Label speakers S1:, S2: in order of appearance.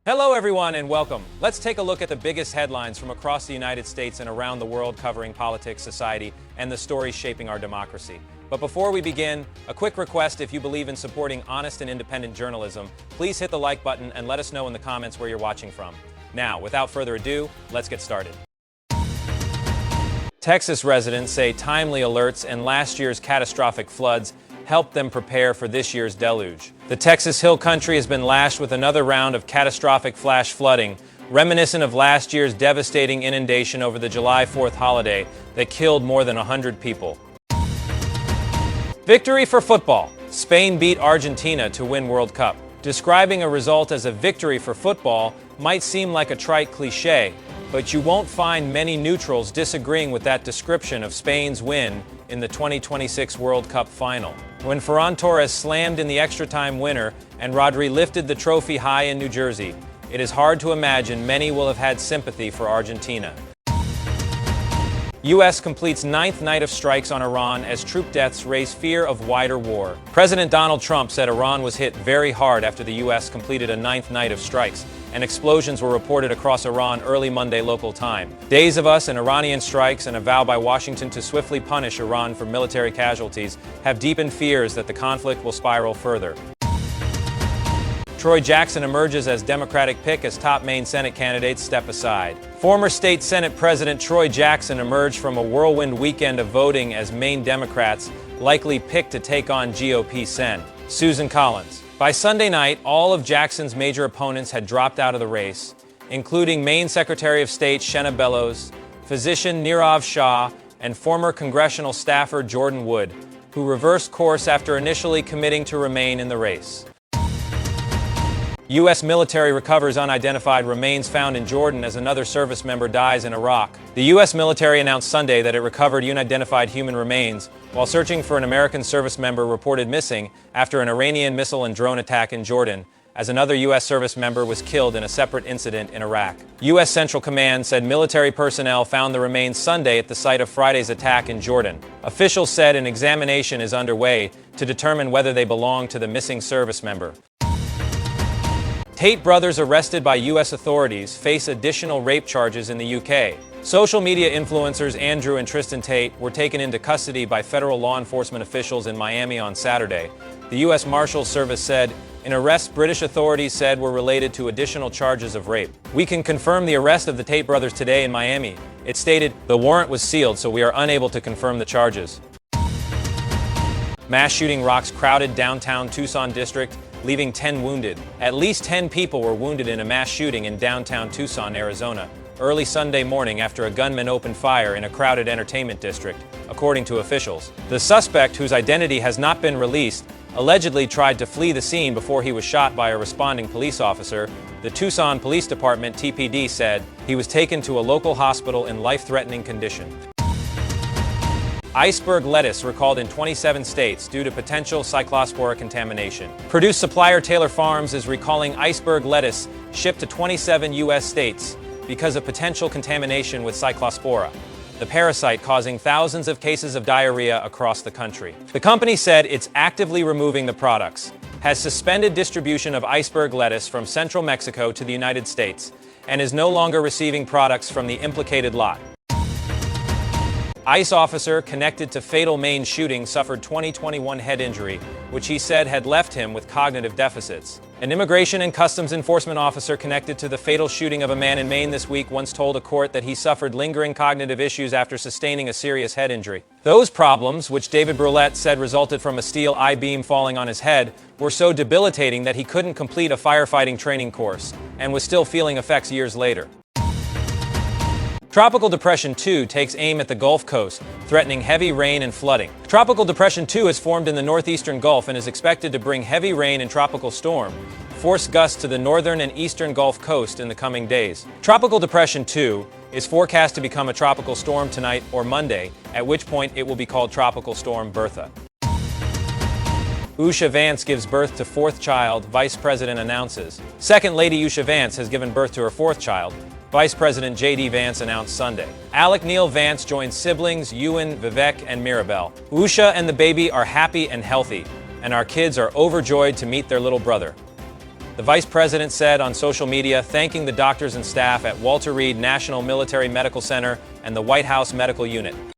S1: Hello everyone and welcome. Let's take a look at the biggest headlines from across the United States and around the world covering politics, society, and the stories shaping our democracy. But before we begin, a quick request: if you believe in supporting honest and independent journalism, please hit the like button and let us know in the comments where you're watching from. Now, without further ado, let's get started. Texas residents say timely alerts and last year's catastrophic floods helped them prepare for this year's deluge. The Texas Hill Country has been lashed with another round of catastrophic flash flooding, reminiscent of last year's devastating inundation over the July 4th holiday that killed more than 100 people. Victory for football. Spain beat Argentina to win World Cup. Describing a result as a victory for football might seem like a trite cliche, but you won't find many neutrals disagreeing with that description of Spain's win in the 2026 World Cup final. When Ferran Torres slammed in the extra-time winner and Rodri lifted the trophy high in New Jersey, it is hard to imagine many will have had sympathy for Argentina. U.S. completes ninth night of strikes on Iran as troop deaths raise fear of wider war. President Donald Trump said Iran was hit very hard after the U.S. completed a ninth night of strikes, and explosions were reported across Iran early Monday local time. Days of us and Iranian strikes and a vow by Washington to swiftly punish Iran for military casualties have deepened fears that the conflict will spiral further. Troy Jackson emerges as Democratic pick as top Maine Senate candidates step aside. Former state Senate President Troy Jackson emerged from a whirlwind weekend of voting as Maine Democrats likely picked to take on GOP Sen. Susan Collins. By Sunday night, all of Jackson's major opponents had dropped out of the race, including Maine Secretary of State Shenna Bellows, physician Nirav Shah, and former congressional staffer Jordan Wood, who reversed course after initially committing to remain in the race. U.S. military recovers unidentified remains found in Jordan as another service member dies in Iraq. The U.S. military announced Sunday that it recovered unidentified human remains while searching for an American service member reported missing after an Iranian missile and drone attack in Jordan, as another U.S. service member was killed in a separate incident in Iraq. U.S. Central Command said military personnel found the remains Sunday at the site of Friday's attack in Jordan. Officials said an examination is underway to determine whether they belong to the missing service member. Tate brothers arrested by U.S. authorities face additional rape charges in the U.K. Social media influencers Andrew and Tristan Tate were taken into custody by federal law enforcement officials in Miami on Saturday. The U.S. Marshals Service said an arrest British authorities said were related to additional charges of rape. "We can confirm the arrest of the Tate brothers today in Miami." It stated, "The warrant was sealed, so we are unable to confirm the charges." Mass shooting rocks crowded downtown Tucson district, leaving 10 wounded. At least 10 people were wounded in a mass shooting in downtown Tucson, Arizona, early Sunday morning after a gunman opened fire in a crowded entertainment district, according to officials. The suspect, whose identity has not been released, allegedly tried to flee the scene before he was shot by a responding police officer. The Tucson Police Department, TPD, said he was taken to a local hospital in life-threatening condition. Iceberg lettuce recalled in 27 states due to potential cyclospora contamination. Produce supplier Taylor Farms is recalling iceberg lettuce shipped to 27 U.S. states because of potential contamination with cyclospora, the parasite causing thousands of cases of diarrhea across the country. The company said it's actively removing the products, has suspended distribution of iceberg lettuce from central Mexico to the United States, and is no longer receiving products from the implicated lot. ICE officer connected to fatal Maine shooting suffered 2021 head injury, which he said had left him with cognitive deficits. An Immigration and Customs Enforcement officer connected to the fatal shooting of a man in Maine this week once told a court that he suffered lingering cognitive issues after sustaining a serious head injury. Those problems, which David Brulette said resulted from a steel I-beam falling on his head, were so debilitating that he couldn't complete a firefighting training course and was still feeling effects years later. Tropical Depression 2 takes aim at the Gulf Coast, threatening heavy rain and flooding. Tropical Depression 2 has formed in the northeastern Gulf and is expected to bring heavy rain and tropical storm, force gusts to the northern and eastern Gulf Coast in the coming days. Tropical Depression 2 is forecast to become a tropical storm tonight or Monday, at which point it will be called Tropical Storm Bertha. Usha Vance gives birth to fourth child, Vice President announces. Second Lady Usha Vance has given birth to her fourth child, Vice President J.D. Vance announced Sunday. Alec Neil Vance joined siblings Ewan, Vivek, and Mirabelle. Usha and the baby are happy and healthy, and our kids are overjoyed to meet their little brother. The vice president said on social media, thanking the doctors and staff at Walter Reed National Military Medical Center and the White House Medical Unit.